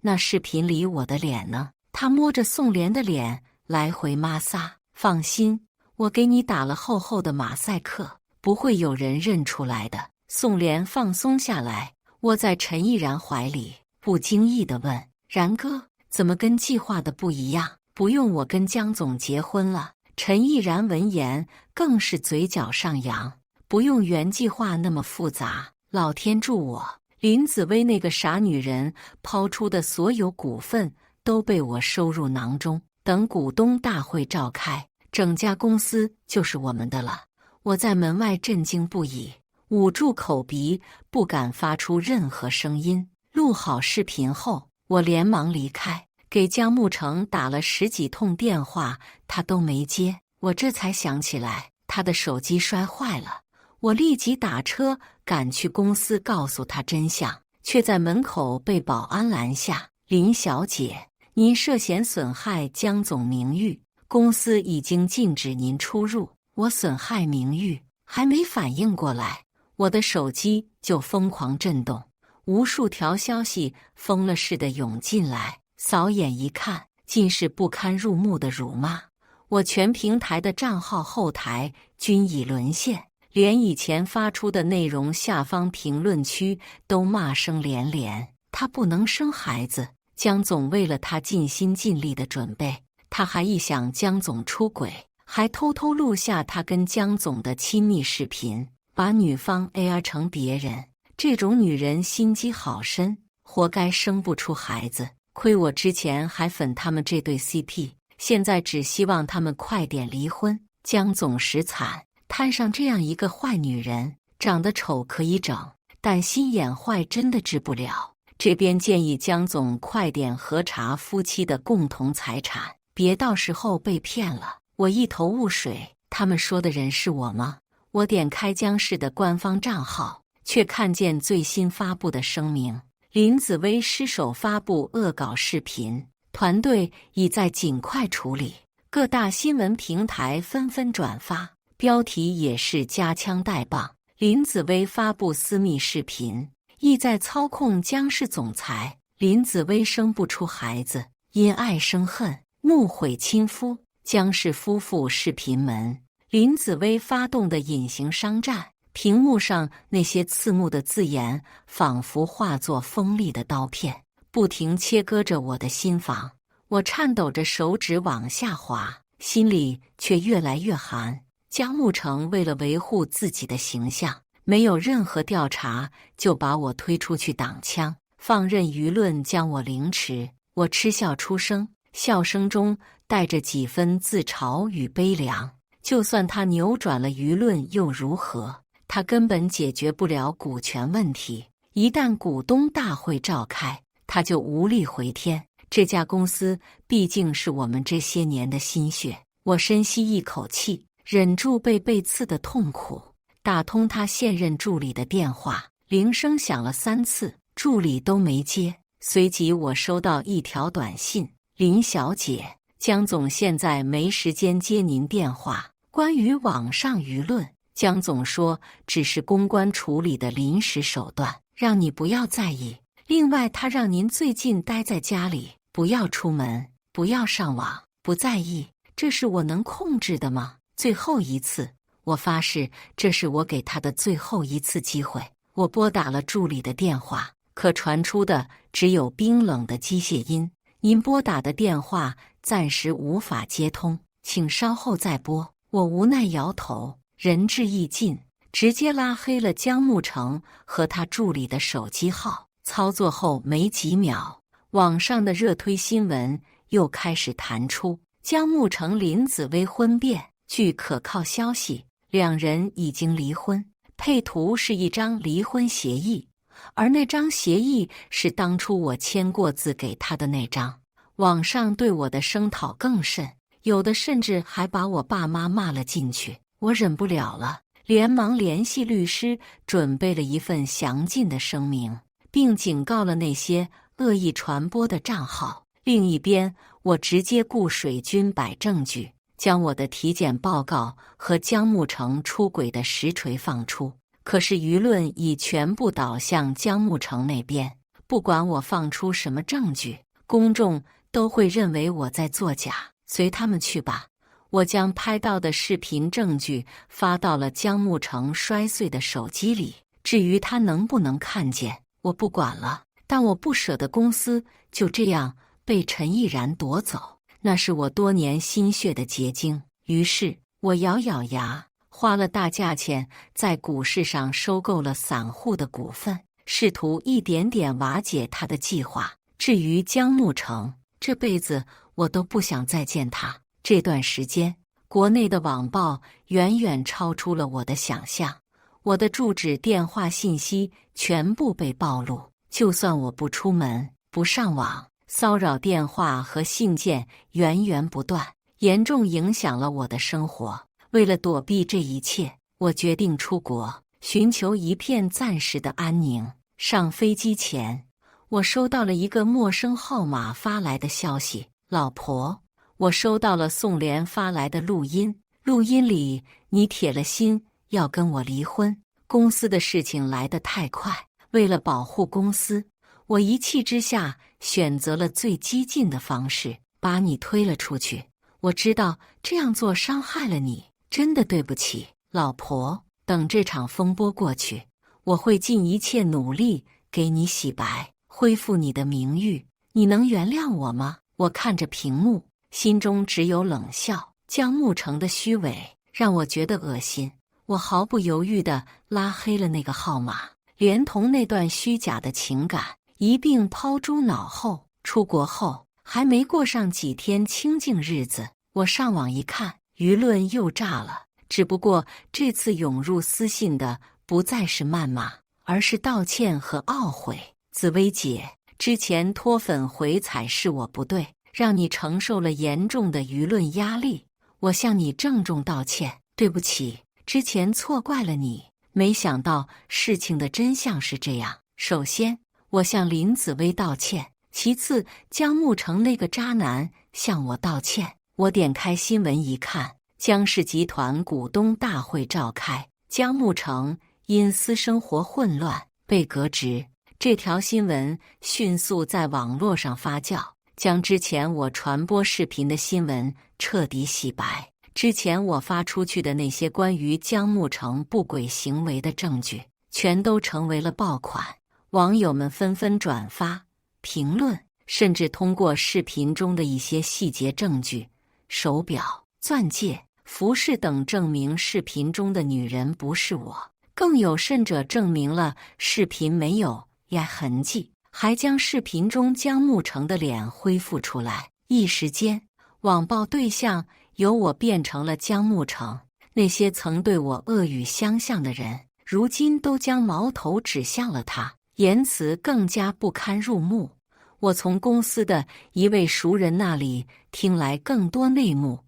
那视频里我的脸呢？他摸着宋濂的脸来回摩挲：放心，我给你打了厚厚的马赛克，不会有人认出来的。宋濂放松下来，窝在陈毅然怀里，不经意地问：然哥，怎么跟计划的不一样？不用我跟江总结婚了。陈毅然闻言更是嘴角上扬：不用原计划那么复杂，老天助我，林子薇那个傻女人抛出的所有股份都被我收入囊中，等股东大会召开，整家公司就是我们的了。我在门外震惊不已，捂住口鼻，不敢发出任何声音。录好视频后，我连忙离开，给江木成打了10几通电话，他都没接。我这才想起来他的手机摔坏了，我立即打车赶去公司告诉他真相，却在门口被保安拦下：林小姐，您涉嫌损害江总名誉，公司已经禁止您出入。我损害名誉，还没反应过来，我的手机就疯狂震动，无数条消息疯了似的涌进来，扫眼一看，尽是不堪入目的辱骂。我全平台的账号后台均已沦陷，连以前发出的内容下方评论区都骂声连连。他不能生孩子，江总为了他尽心尽力的准备，他还臆想江总出轨，还偷偷录下他跟江总的亲密视频，把女方 AR 成别人。这种女人心机好深，活该生不出孩子。亏我之前还粉他们这对 CP， 现在只希望他们快点离婚。江总实惨，摊上这样一个坏女人，长得丑可以整，但心眼坏真的治不了。这边建议江总快点核查夫妻的共同财产，别到时候被骗了。我一头雾水，他们说的人是我吗？我点开江氏的官方账号，却看见最新发布的声明：林子薇失手发布恶搞视频，团队已在尽快处理，各大新闻平台纷纷转发，标题也是夹枪带棒。林子薇发布私密视频，意在操控江氏总裁。林子薇生不出孩子，因爱生恨，怒毁亲夫。江氏夫妇视频门，林子薇发动的隐形商战。屏幕上那些刺目的字眼，仿佛化作锋利的刀片，不停切割着我的心房。我颤抖着手指往下滑，心里却越来越寒。江木成为了维护自己的形象，没有任何调查就把我推出去挡枪，放任舆论将我凌迟。我嗤笑出声，笑声中带着几分自嘲与悲凉。就算他扭转了舆论又如何？他根本解决不了股权问题。一旦股东大会召开，他就无力回天。这家公司毕竟是我们这些年的心血。我深吸一口气，忍住被刺的痛苦，打通他现任助理的电话。铃声响了3次，助理都没接。随即我收到一条短信：林小姐，江总现在没时间接您电话。关于网上舆论，江总说只是公关处理的临时手段，让你不要在意。另外，他让您最近待在家里，不要出门，不要上网，不在意。这是我能控制的吗？最后一次，我发誓，这是我给他的最后一次机会。我拨打了助理的电话，可传出的只有冰冷的机械音：您拨打的电话暂时无法接通，请稍后再拨。我无奈摇头，仁至义尽，直接拉黑了江木成和他助理的手机号。操作后没几秒，网上的热推新闻又开始弹出：江木成林子薇婚变。据可靠消息，两人已经离婚，配图是一张离婚协议，而那张协议是当初我签过字给他的那张。网上对我的声讨更甚，有的甚至还把我爸妈骂了进去。我忍不了了，连忙联系律师，准备了一份详尽的声明，并警告了那些恶意传播的账号。另一边，我直接雇水军摆证据，将我的体检报告和江木成出轨的实锤放出。可是舆论已全部倒向江木成那边，不管我放出什么证据，公众都会认为我在作假，随他们去吧。我将拍到的视频证据发到了江木成摔碎的手机里，至于他能不能看见，我不管了。但我不舍得公司就这样被陈毅然夺走，那是我多年心血的结晶。于是我咬咬牙，花了大价钱在股市上收购了散户的股份，试图一点点瓦解他的计划。至于江木成，这辈子我都不想再见他。这段时间，国内的网暴远远超出了我的想象，我的住址、电话信息全部被暴露。就算我不出门、不上网，骚扰电话和信件源源不断，严重影响了我的生活。为了躲避这一切，我决定出国，寻求一片暂时的安宁。上飞机前，我收到了一个陌生号码发来的消息：老婆。我收到了宋莲发来的录音，录音里你铁了心要跟我离婚。公司的事情来得太快，为了保护公司，我一气之下选择了最激进的方式，把你推了出去。我知道这样做伤害了你，真的对不起，老婆。等这场风波过去，我会尽一切努力给你洗白，恢复你的名誉。你能原谅我吗？我看着屏幕，心中只有冷笑。江木成的虚伪让我觉得恶心，我毫不犹豫地拉黑了那个号码，连同那段虚假的情感一并抛诸脑后。出国后还没过上几天清静日子，我上网一看，舆论又炸了。只不过这次涌入私信的不再是谩骂，而是道歉和懊悔。紫薇姐，之前脱粉回踩是我不对，让你承受了严重的舆论压力，我向你郑重道歉，对不起，之前错怪了你。没想到事情的真相是这样。首先，我向林紫薇道歉，其次，姜慕成那个渣男向我道歉。我点开新闻一看，姜氏集团股东大会召开，姜慕成因私生活混乱被革职。这条新闻迅速在网络上发酵，将之前我传播视频的新闻彻底洗白。之前我发出去的那些关于姜慕成不轨行为的证据，全都成为了爆款。网友们纷纷转发、评论，甚至通过视频中的一些细节证据，手表、钻戒、服饰等证明视频中的女人不是我。更有甚者证明了视频没有痕迹，还将视频中姜慕成的脸恢复出来。一时间，网暴对象由我变成了姜慕成。那些曾对我恶语相向的人，如今都将矛头指向了他，言辞更加不堪入目。我从公司的一位熟人那里听来更多内幕。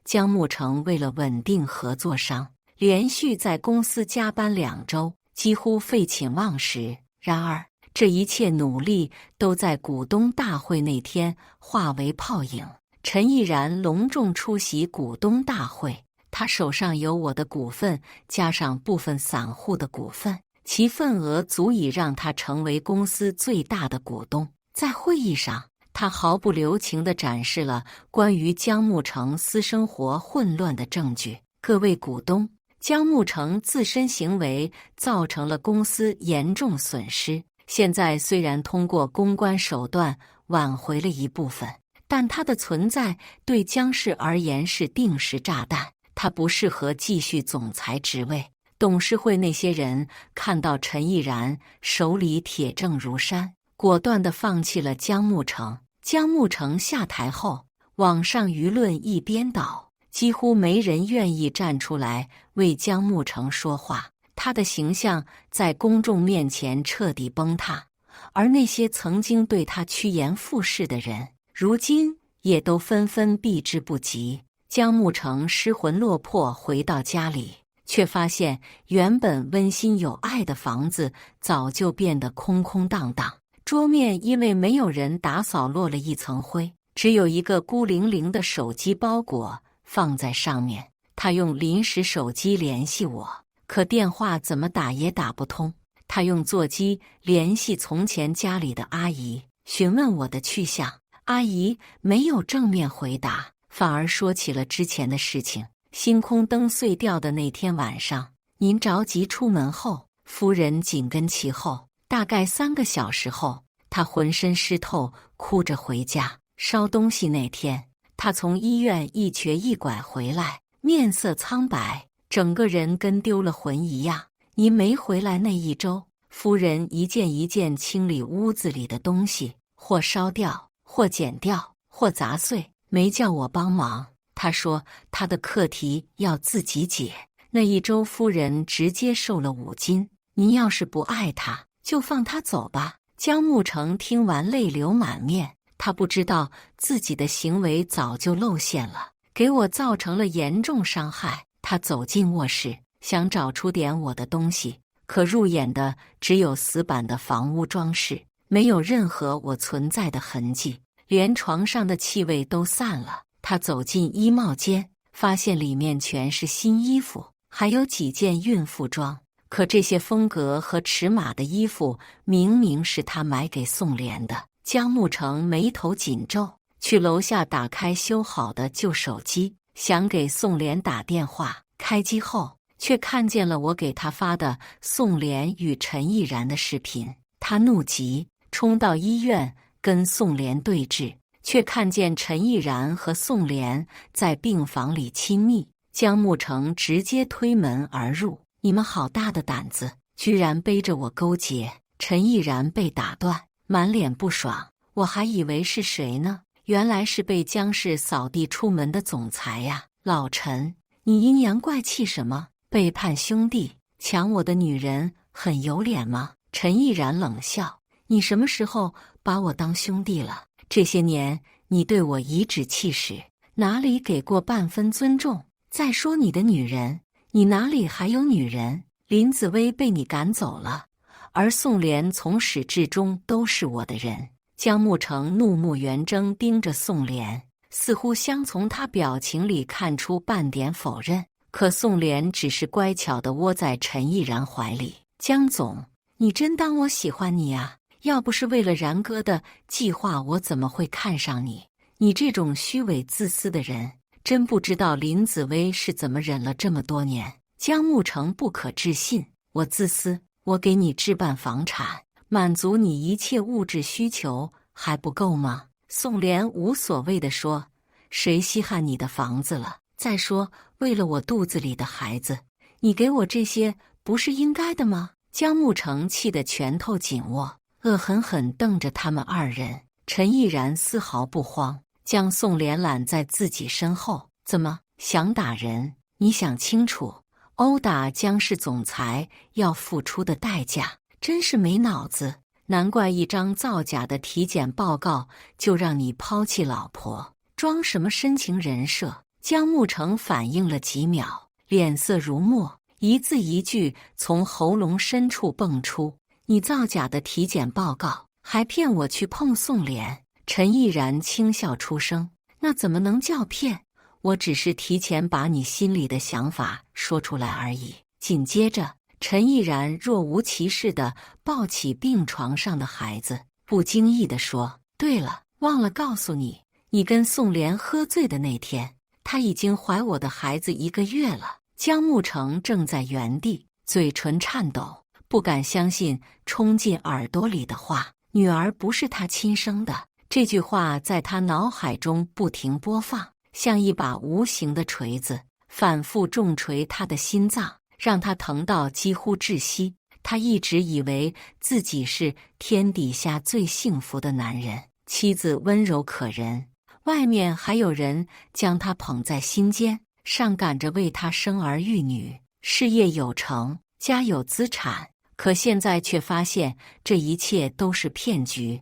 姜慕成为了稳定合作商，连续在公司加班2周，几乎废寝忘食。然而，这一切努力都在股东大会那天化为泡影。陈毅然隆重出席股东大会，他手上有我的股份，加上部分散户的股份，其份额足以让他成为公司最大的股东。在会议上，他毫不留情地展示了关于姜慕成私生活混乱的证据。各位股东，姜慕成自身行为造成了公司严重损失，现在虽然通过公关手段挽回了一部分，但他的存在对姜氏而言是定时炸弹，他不适合继续总裁职位。董事会那些人看到陈毅然手里铁证如山，果断地放弃了姜慕成。姜慕成下台后，网上舆论一边倒，几乎没人愿意站出来为姜慕成说话，他的形象在公众面前彻底崩塌。而那些曾经对他趋炎附势的人，如今也都纷纷避之不及。姜慕成失魂落魄回到家里，却发现原本温馨有爱的房子早就变得空空荡荡。桌面因为没有人打扫落了一层灰，只有一个孤零零的手机包裹放在上面。他用临时手机联系我，可电话怎么打也打不通。他用座机联系从前家里的阿姨，询问我的去向。阿姨没有正面回答，反而说起了之前的事情。星空灯碎掉的那天晚上，您着急出门后，夫人紧跟其后。大概3个小时后，他浑身湿透，哭着回家。烧东西那天，他从医院一瘸一拐回来，面色苍白，整个人跟丢了魂一样。您没回来那一周，夫人一件一件清理屋子里的东西，或烧掉，或剪掉，或砸碎，没叫我帮忙。他说他的课题要自己解。那一周，夫人直接瘦了5斤。您要是不爱他，就放他走吧。姜慕成听完泪流满面，他不知道自己的行为早就露馅了，给我造成了严重伤害。他走进卧室，想找出点我的东西，可入眼的只有死板的房屋装饰，没有任何我存在的痕迹，连床上的气味都散了。他走进衣帽间，发现里面全是新衣服，还有几件孕妇装。可这些风格和尺码的衣服明明是他买给宋濂的。姜慕成眉头紧皱，去楼下打开修好的旧手机，想给宋濂打电话。开机后，却看见了我给他发的宋濂与陈毅然的视频。他怒极，冲到医院跟宋濂对峙，却看见陈毅然和宋濂在病房里亲密。姜慕成直接推门而入。你们好大的胆子，居然背着我勾结！陈毅然被打断，满脸不爽。我还以为是谁呢，原来是被姜氏扫地出门的总裁呀！老陈，你阴阳怪气什么？背叛兄弟，抢我的女人，很有脸吗？陈毅然冷笑：你什么时候把我当兄弟了？这些年你对我颐指气使，哪里给过半分尊重？再说你的女人，你哪里还有女人？林紫薇被你赶走了，而宋濂从始至终都是我的人。江木成怒目圆睁盯着宋濂，似乎想从他表情里看出半点否认。可宋濂只是乖巧地窝在陈毅然怀里。江总，你真当我喜欢你啊？要不是为了然哥的计划，我怎么会看上你？你这种虚伪自私的人，真不知道林子薇是怎么忍了这么多年。江木成不可置信，我自私？我给你置办房产，满足你一切物质需求还不够吗？宋濂无所谓地说，谁稀罕你的房子了？再说，为了我肚子里的孩子，你给我这些不是应该的吗？江木成气得拳头紧握，恶狠狠瞪着他们二人。陈毅然丝毫不慌，将宋濂揽在自己身后。怎么，想打人？你想清楚，殴打江氏总裁要付出的代价，真是没脑子。难怪一张造假的体检报告就让你抛弃老婆，装什么深情人设？江木成反应了几秒，脸色如墨，一字一句从喉咙深处蹦出：你造假的体检报告，还骗我去碰宋濂？陈毅然轻笑出声：那怎么能叫骗？我只是提前把你心里的想法说出来而已。紧接着，陈毅然若无其事地抱起病床上的孩子，不经意地说：对了，忘了告诉你，你跟宋濂喝醉的那天，他已经怀我的孩子1个月了。江木成正在原地，嘴唇颤抖，不敢相信冲进耳朵里的话：女儿不是他亲生的。这句话在他脑海中不停播放，像一把无形的锤子，反复重锤他的心脏，让他疼到几乎窒息。他一直以为自己是天底下最幸福的男人，妻子温柔可人，外面还有人将他捧在心间，上赶着为他生儿育女，事业有成，家有资产。可现在却发现这一切都是骗局，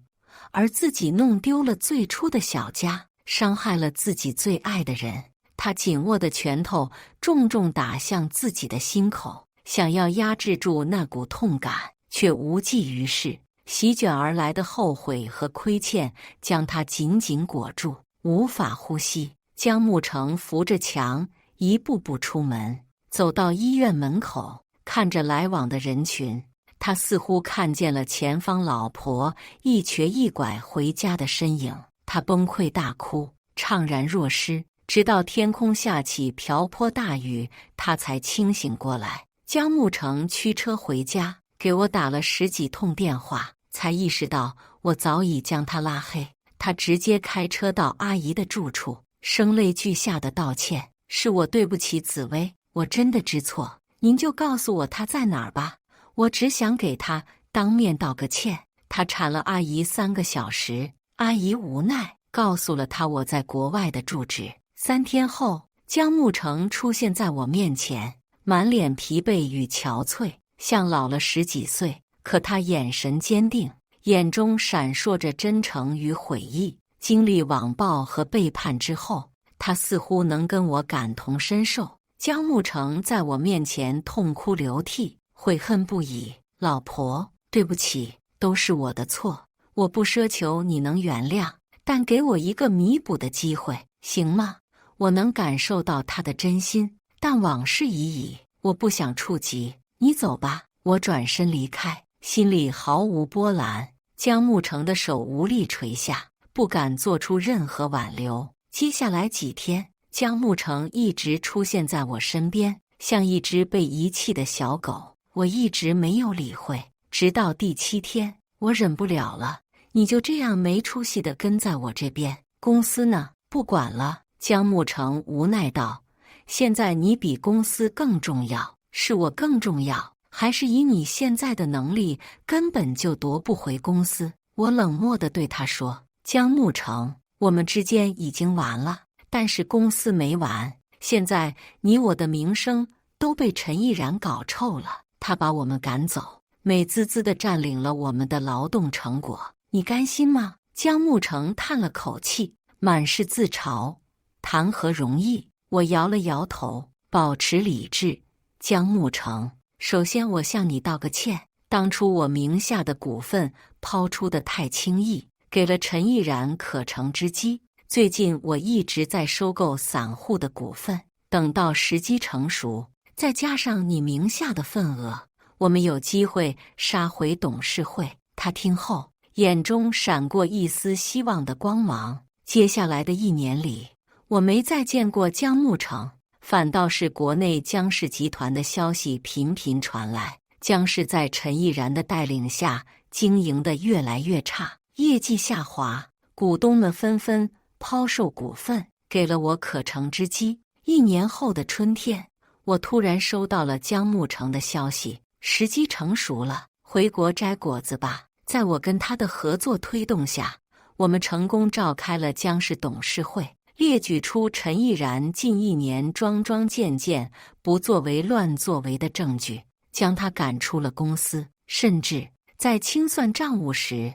而自己弄丢了最初的小家，伤害了自己最爱的人。他紧握的拳头重重打向自己的心口，想要压制住那股痛感，却无济于事。席卷而来的后悔和亏欠将他紧紧裹住，无法呼吸。江木成扶着墙一步步出门，走到医院门口，看着来往的人群，他似乎看见了前方老婆一瘸一拐回家的身影。他崩溃大哭，怅然若失，直到天空下起瓢泼大雨，他才清醒过来。江木成驱车回家，给我打了10几通电话，才意识到我早已将他拉黑。他直接开车到阿姨的住处，声泪俱下的道歉：是我对不起紫薇，我真的知错，您就告诉我他在哪儿吧，我只想给他当面道个歉。他缠了阿姨3个小时，阿姨无奈告诉了他我在国外的住址。3天后，江木成出现在我面前，满脸疲惫与憔悴，像老了10几岁。可他眼神坚定，眼中闪烁着真诚与悔意。经历网暴和背叛之后，他似乎能跟我感同身受。江木成在我面前痛哭流涕，悔恨不已：老婆，对不起，都是我的错，我不奢求你能原谅，但给我一个弥补的机会，行吗？我能感受到他的真心，但往事已矣，我不想触及。你走吧。我转身离开，心里毫无波澜。江木成的手无力垂下，不敢做出任何挽留。接下来几天，江木成一直出现在我身边，像一只被遗弃的小狗。我一直没有理会，直到第7天，我忍不了了。你就这样没出息地跟在我这边，公司呢？不管了。江木成无奈道：现在你比公司更重要，是我更重要，还是以你现在的能力根本就夺不回公司？我冷漠地对他说：江木成，我们之间已经完了，但是公司没完。现在你我的名声都被陈毅然搞臭了，他把我们赶走，美滋滋地占领了我们的劳动成果，你甘心吗？江木成叹了口气，满是自嘲：谈何容易？我摇了摇头，保持理智。江木成，首先我向你道个歉，当初我名下的股份抛出的太轻易，给了陈毅然可乘之机。最近我一直在收购散户的股份，等到时机成熟，再加上你名下的份额，我们有机会杀回董事会。他听后，眼中闪过一丝希望的光芒。接下来的1年里，我没再见过姜牧成，反倒是国内姜氏集团的消息频频传来。姜氏在陈毅然的带领下，经营得越来越差，业绩下滑，股东们纷纷抛售股份，给了我可乘之机。1年后的春天，我突然收到了姜牧成的消息，时机成熟了，回国摘果子吧。在我跟他的合作推动下，我们成功召开了姜氏董事会，列举出陈毅然近1年桩桩件件不作为乱作为的证据，将他赶出了公司。甚至在清算账务时，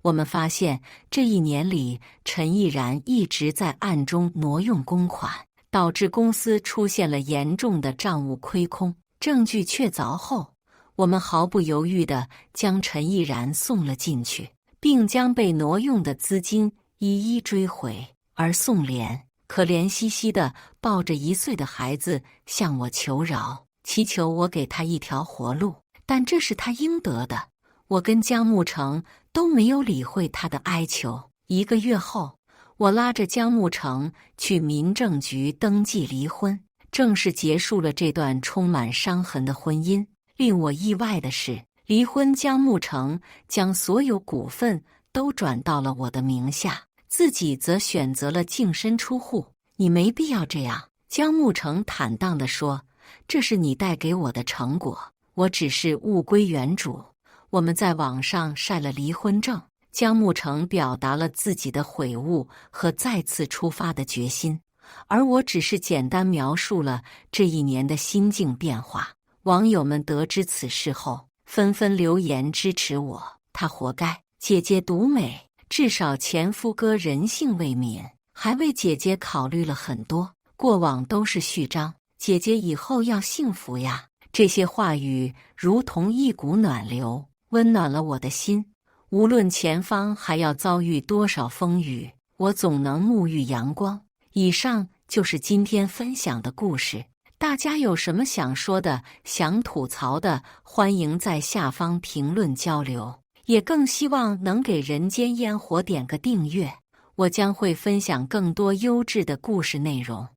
我们发现这1年里，陈毅然一直在暗中挪用公款，导致公司出现了严重的账务亏空。证据确凿后，我们毫不犹豫地将陈毅然送了进去，并将被挪用的资金一一追回。而宋濂可怜兮兮地抱着1岁的孩子向我求饶，祈求我给他一条活路，但这是他应得的。我跟姜牧成都没有理会他的哀求。1个月后，我拉着姜牧成去民政局登记离婚，正式结束了这段充满伤痕的婚姻。令我意外的是，离婚姜牧成将所有股份都转到了我的名下，自己则选择了净身出户。你没必要这样，姜牧成坦荡地说，这是你带给我的成果，我只是物归原主。我们在网上晒了离婚证，姜牧成表达了自己的悔悟和再次出发的决心，而我只是简单描述了这1年的心境变化。网友们得知此事后，纷纷留言支持我，他活该，姐姐独美，至少前夫哥人性未泯，还为姐姐考虑了很多，过往都是序章，姐姐以后要幸福呀。这些话语如同一股暖流，温暖了我的心。无论前方还要遭遇多少风雨，我总能沐浴阳光。以上就是今天分享的故事，大家有什么想说的、想吐槽的，欢迎在下方评论交流。也更希望能给人间烟火点个订阅，我将会分享更多优质的故事内容。